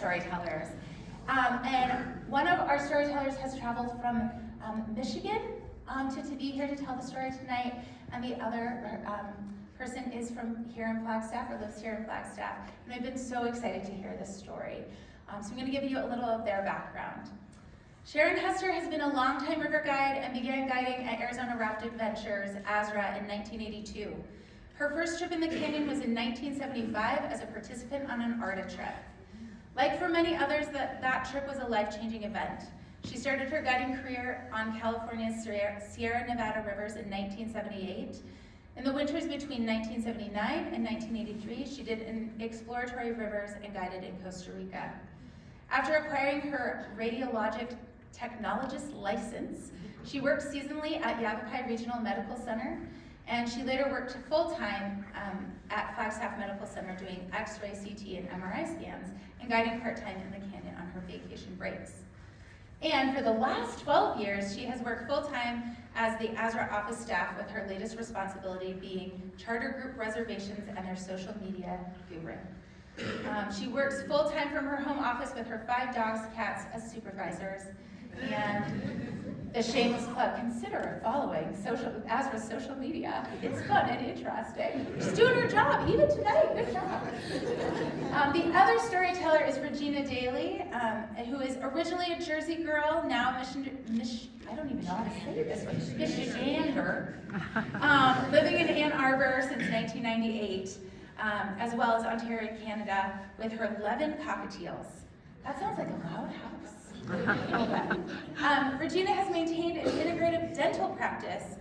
storytellers. And one of our storytellers has traveled from Michigan to be here to tell the story tonight, and the other person is from here in Flagstaff, or lives here in Flagstaff, and I've been so excited to hear this story. So I'm going to give you a little of their background. Sharon Hester has been a longtime river guide and began guiding at Arizona Raft Adventures, AZRA, in 1982. Her first trip in the canyon was in 1975 as a participant on an ARTA trip. Like for many others, that trip was a life-changing event. She started her guiding career on California's Sierra Nevada rivers in 1978. In the winters between 1979 and 1983, she did exploratory rivers and guided in Costa Rica. After acquiring her radiologic technologist license, she worked seasonally at Yavapai Regional Medical Center, and she later worked full-time at Flagstaff Medical Center doing X-ray, CT, and MRI scans, and guiding part-time in the canyon on her vacation breaks. And for the last 12 years, she has worked full-time as the AZRA office staff, with her latest responsibility being charter group reservations and their social media guru. She works full-time from her home office with her 5 dogs, cats as supervisors, and the shameless plug, consider following AZRA's social media. It's fun and interesting. She's doing her job, even tonight, good job. The other storyteller is Regina Dailey, who is originally a Jersey girl, now I don't even know how to say this one, Michigander, living in Ann Arbor since 1998, as well as Ontario, Canada, with her 11 cockatiels. That sounds like a loud house. Regina has maintained an integrative dental practice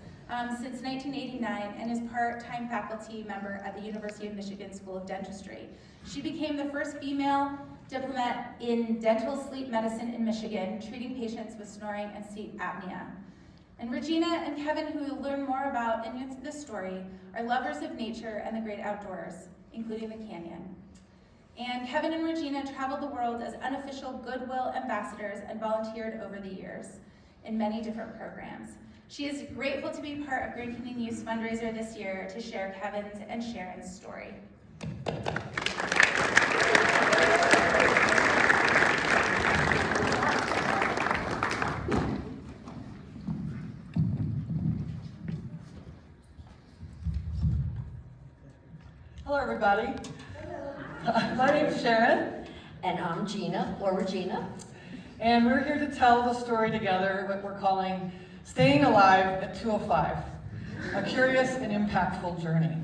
since 1989 and is part-time faculty member at the University of Michigan School of Dentistry. She became the first female diplomat in dental sleep medicine in Michigan, treating patients with snoring and sleep apnea. And Regina and Kevin, who you'll learn more about in this story, are lovers of nature and the great outdoors, including the canyon. And Kevin and Regina traveled the world as unofficial Goodwill ambassadors and volunteered over the years in many different programs. She is grateful to be part of Grand Canyon Youth's fundraiser this year to share Kevin's and Sharon's story. Hello, everybody. My name's Sharon. And I'm Gina, or Regina. And we're here to tell the story together, what we're calling Staying Alive at 205, a curious and impactful journey.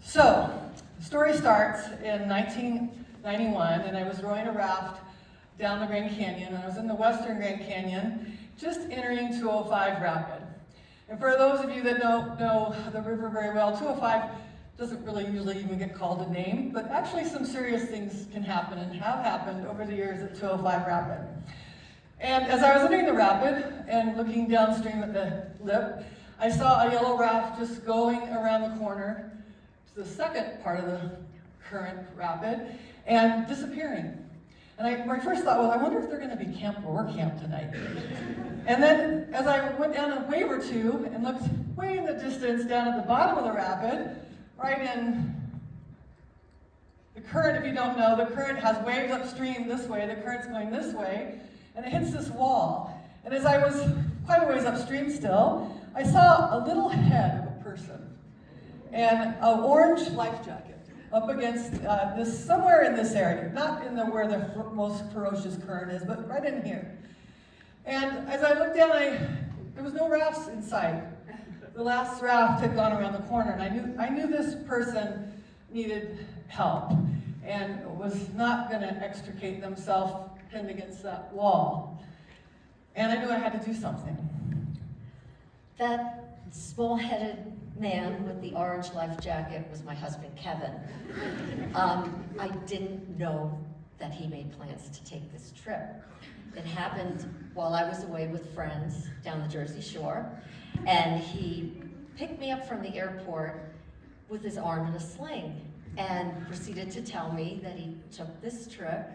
So, the story starts in 1991, and I was rowing a raft down the Grand Canyon. I was in the western Grand Canyon, just entering 205 Rapid. And for those of you that don't know the river very well, 205 doesn't really usually even get called a name, but actually some serious things can happen and have happened over the years at 205 Rapid. And as I was entering the rapid and looking downstream at the lip, I saw a yellow raft just going around the corner to the second part of the current rapid and disappearing. And my first thought was, I wonder if they're going to be camped where we're camped tonight. And then as I went down a wave or two and looked way in the distance down at the bottom of the rapid, right in the current, if you don't know, the current has waves upstream this way, the current's going this way, and it hits this wall. And as I was quite a ways upstream still, I saw a little head of a person and an orange life jacket up against this, somewhere in this area, not in where the most ferocious current is, but right in here. And as I looked down, there was no rafts in sight. The last raft had gone around the corner, and I knew this person needed help and was not going to extricate themselves pinned against that wall. And I knew I had to do something. That small-headed man with the orange life jacket was my husband, Kevin. I didn't know that he made plans to take this trip. It happened while I was away with friends down the Jersey Shore, and he picked me up from the airport with his arm in a sling and proceeded to tell me that he took this trip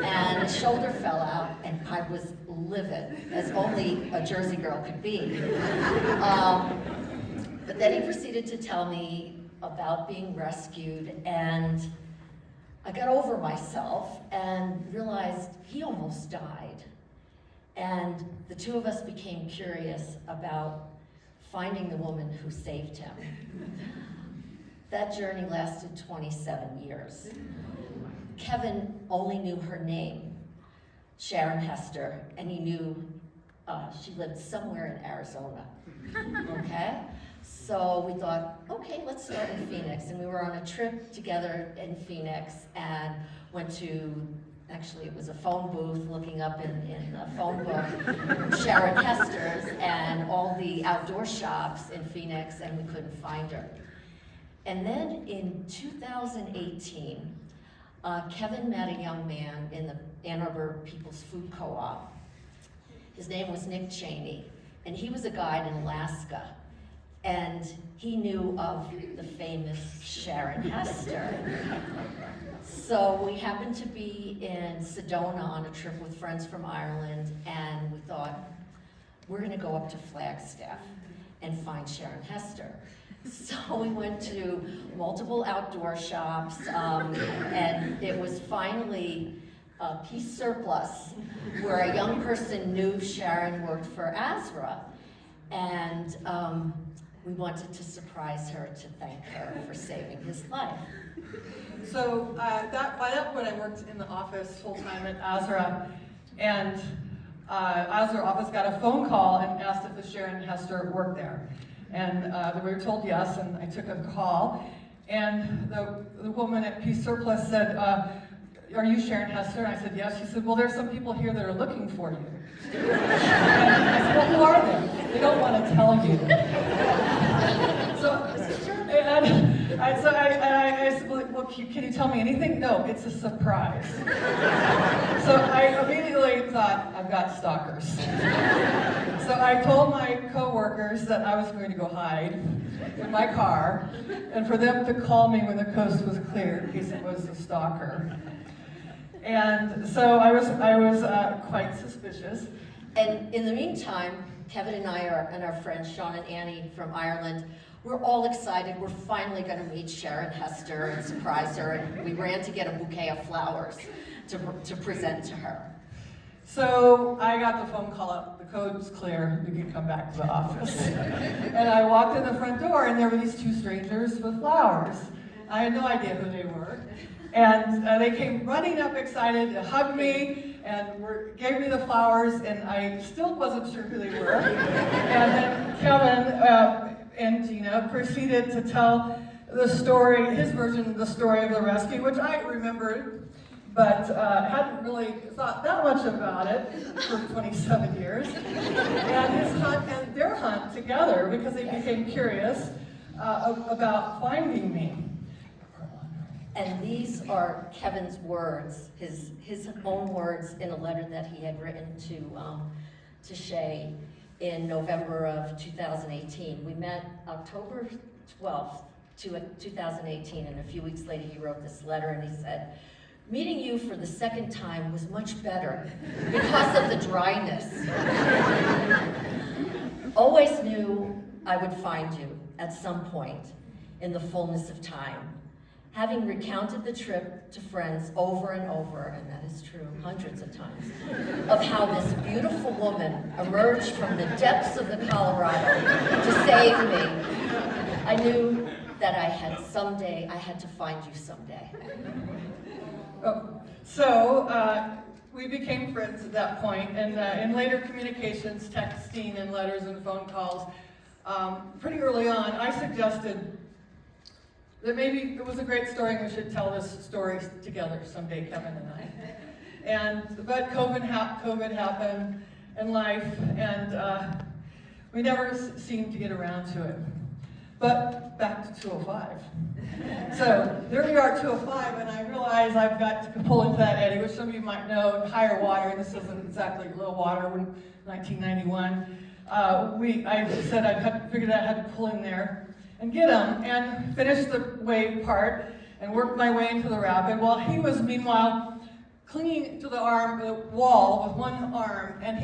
and his shoulder fell out, and I was livid, as only a Jersey girl could be. But then he proceeded to tell me about being rescued, and I got over myself, and and realized he almost died. And the two of us became curious about finding the woman who saved him. That journey lasted 27 years. Kevin only knew her name, Sharon Hester, and he knew she lived somewhere in Arizona, okay? So we thought, okay, let's start in Phoenix. And we were on a trip together in Phoenix and went to, actually it was a phone booth, looking up in a phone book, Sharon Hester's, and all the outdoor shops in Phoenix, and we couldn't find her. And then in 2018, Kevin met a young man in the Ann Arbor People's Food Co-op. His name was Nick Cheney, and he was a guide in Alaska. And he knew of the famous Sharon Hester. So we happened to be in Sedona on a trip with friends from Ireland, and we thought, we're gonna go up to Flagstaff and find Sharon Hester. So we went to multiple outdoor shops, and it was finally Peace Surplus, where a young person knew Sharon worked for Azra, and we wanted to surprise her to thank her for saving his life. So by that point, I worked in the office full-time at Azra, and Azra office got a phone call and asked if the Sharon Hester worked there. And we were told yes, and I took a call. And the woman at Peace Surplus said, are you Sharon Hester? And I said, yes. She said, well, there's some people here that are looking for you. And I said, well, who are they? They don't want to tell you. I said, well, can you tell me anything? No, it's a surprise. So I immediately thought, I've got stalkers. So I told my coworkers that I was going to go hide in my car, and for them to call me when the coast was clear in case it was a stalker. And so I was quite suspicious. And in the meantime, Kevin and I and our friends Sharon and Annie from Ireland, we're all excited. We're finally going to meet Sharon Hester and surprise her. And we ran to get a bouquet of flowers to present to her. So I got the phone call up. The code was clear. You can come back to the office. And I walked in the front door, and there were these two strangers with flowers. I had no idea who they were. And they came running up excited to hug me and gave me the flowers, and I still wasn't sure who they were. And then Kevin and Gina proceeded to tell the story, his version of the story of the rescue, which I remembered, but hadn't really thought that much about it for 27 years. And his hunt and their hunt together, because they became curious about finding me. And these are Kevin's words, his own words in a letter that he had written to Shay in November of 2018. We met October 12th, 2018, and a few weeks later he wrote this letter and he said, meeting you for the second time was much better because of the dryness. Always knew I would find you at some point in the fullness of time. Having recounted the trip to friends over and over, and that is true hundreds of times, of how this beautiful woman emerged from the depths of the Colorado to save me, I knew that I had to find you someday. So we became friends at that point, and in later communications, texting and letters and phone calls, pretty early on, I suggested that maybe it was a great story and we should tell this story together someday, Kevin and I. But COVID happened in life, and we never seemed to get around to it. But back to 205. So there we are at 205, and I realize I've got to pull into that eddy, which some of you might know, higher water, and this isn't exactly low water, when 1991. I said I figured I had to pull in there and get him, and finish the wave part, and work my way into the rapid, while he was meanwhile clinging to the wall with one arm, and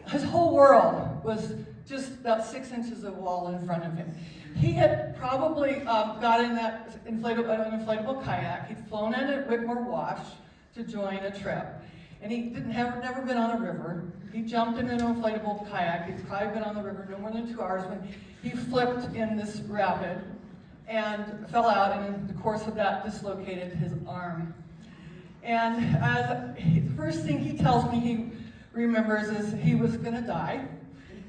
his whole world was just about 6 inches of wall in front of him. He had probably got in that inflatable kayak. He'd flown in at Whitmore Wash, to join a trip. And he never been on a river. He jumped in an inflatable kayak. He'd probably been on the river no more than 2 hours when he flipped in this rapid and fell out, and in the course of that dislocated his arm. And the first thing he tells me he remembers is he was going to die.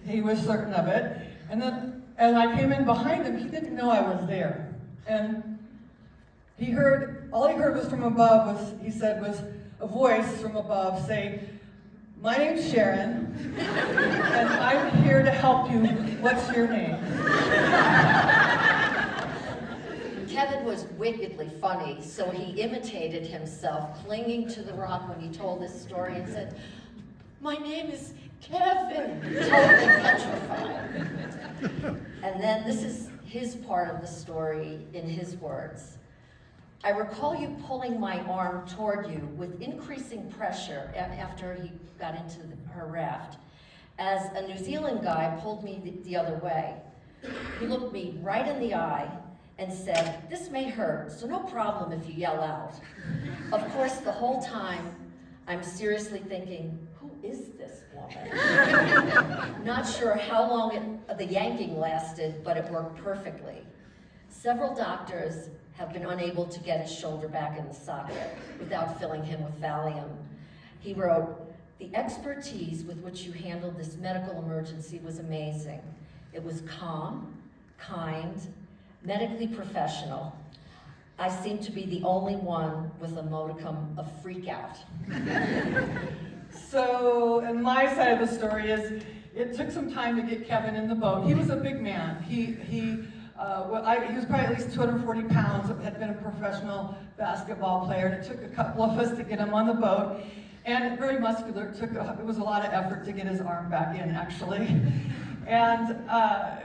He was certain of it. And then as I came in behind him, he didn't know I was there. And all he heard was from above was a voice from above say, "My name's Sharon, and I'm here to help you. What's your name?" Kevin was wickedly funny, so he imitated himself, clinging to the rock when he told this story and said, "My name is Kevin," totally petrified. And then this is his part of the story in his words. "I recall you pulling my arm toward you with increasing pressure after he got into her raft, as a New Zealand guy pulled me the other way. He looked me right in the eye and said, 'This may hurt, so no problem if you yell out.' Of course, the whole time, I'm seriously thinking, who is this woman? Not sure how long the yanking lasted, but it worked perfectly. Several doctors have been unable to get his shoulder back in the socket without filling him with Valium." He wrote, "The expertise with which you handled this medical emergency was amazing. It was calm, kind, medically professional. I seem to be the only one with a modicum of freak out." So, and my side of the story is, it took some time to get Kevin in the boat. He was a big man. He was probably at least 240 pounds, had been a professional basketball player, and it took a couple of us to get him on the boat. And very muscular, it was a lot of effort to get his arm back in, actually. And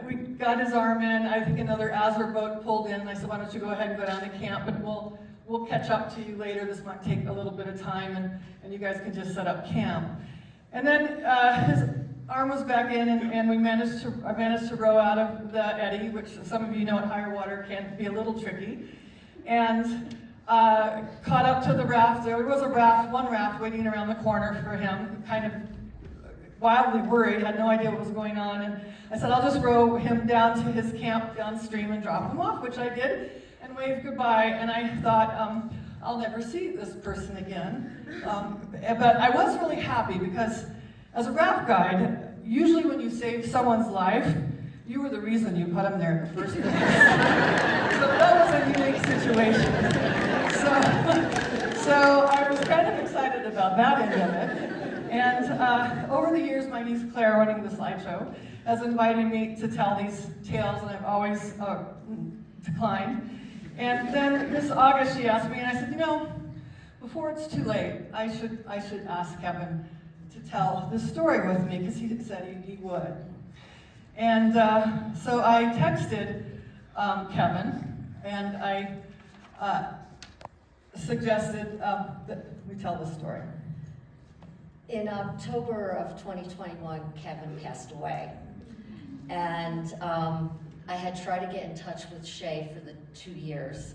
we got his arm in. I think another Azure boat pulled in, and I said, "Why don't you go ahead and go down to camp, and we'll catch up to you later. This might take a little bit of time, and you guys can just set up camp." And then his arm was back in, and I managed to row out of the eddy, which some of you know at higher water can be a little tricky, and caught up to the raft. There was one raft waiting around the corner for him, kind of wildly worried, had no idea what was going on, and I said, "I'll just row him down to his camp downstream and drop him off," which I did, and waved goodbye. And I thought, I'll never see this person again. But I was really happy because as a raft guide, usually when you save someone's life, you were the reason you put them there in the first place. So that was a unique situation. So I was kind of excited about that end of it. And over the years, my niece Claire, running the slideshow, has invited me to tell these tales, and I've always declined. And then this August, she asked me, and I said, before it's too late, I should ask Kevin to tell this story with me, because he said he would. And so I texted Kevin, and I suggested that we tell this story. In October of 2021, Kevin passed away. And I had tried to get in touch with Shay for the 2 years,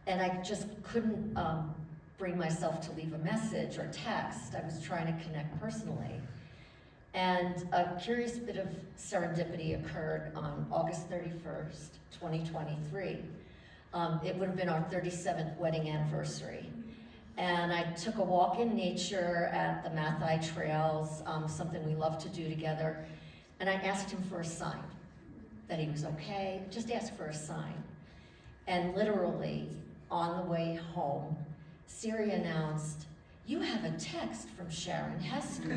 and I just couldn't bring myself to leave a message or text. I was trying to connect personally. And a curious bit of serendipity occurred on August 31st, 2023. It would have been our 37th wedding anniversary. And I took a walk in nature at the Mathai Trails, something we love to do together. And I asked him for a sign, that he was okay, just asked for a sign. And literally, on the way home, Siri announced, "You have a text from Sharon Hester."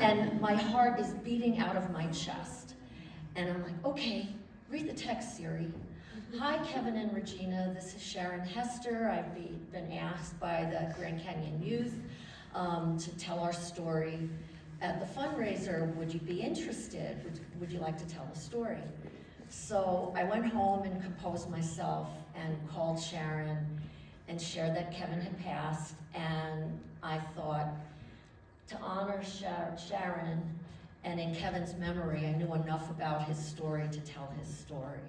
And my heart is beating out of my chest. And I'm like, okay, read the text, Siri. "Hi, Kevin and Regina, this is Sharon Hester. I've been asked by the Grand Canyon Youth to tell our story at the fundraiser. Would you be interested? Would you like to tell the story?" So I went home and composed myself and called Sharon and shared that Kevin had passed. And I thought, to honor Sharon and in Kevin's memory, I knew enough about his story to tell his story.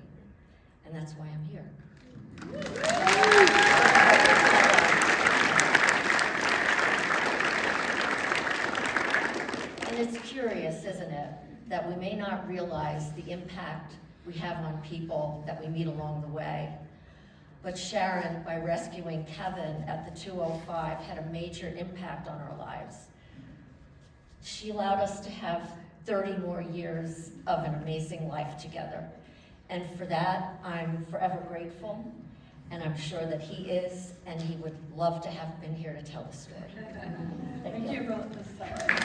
And that's why I'm here. curious, isn't it, that we may not realize the impact we have on people that we meet along the way. But Sharon, by rescuing Kevin at the 205, had a major impact on our lives. She allowed us to have 30 more years of an amazing life together. And for that, I'm forever grateful, and I'm sure that he is, and he would love to have been here to tell the story. Thank you for this time.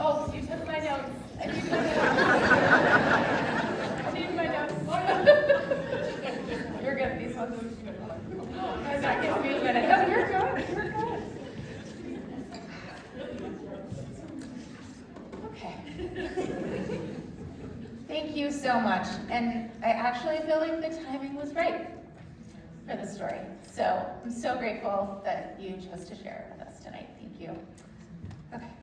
Oh, you took my notes. I need my notes. You're good. These ones are good. That gives me a minute. No, you're good. You're good. Okay. Thank you so much. And I actually feel like the timing was right for the story. So I'm so grateful that you chose to share it with us tonight. Thank you. Okay,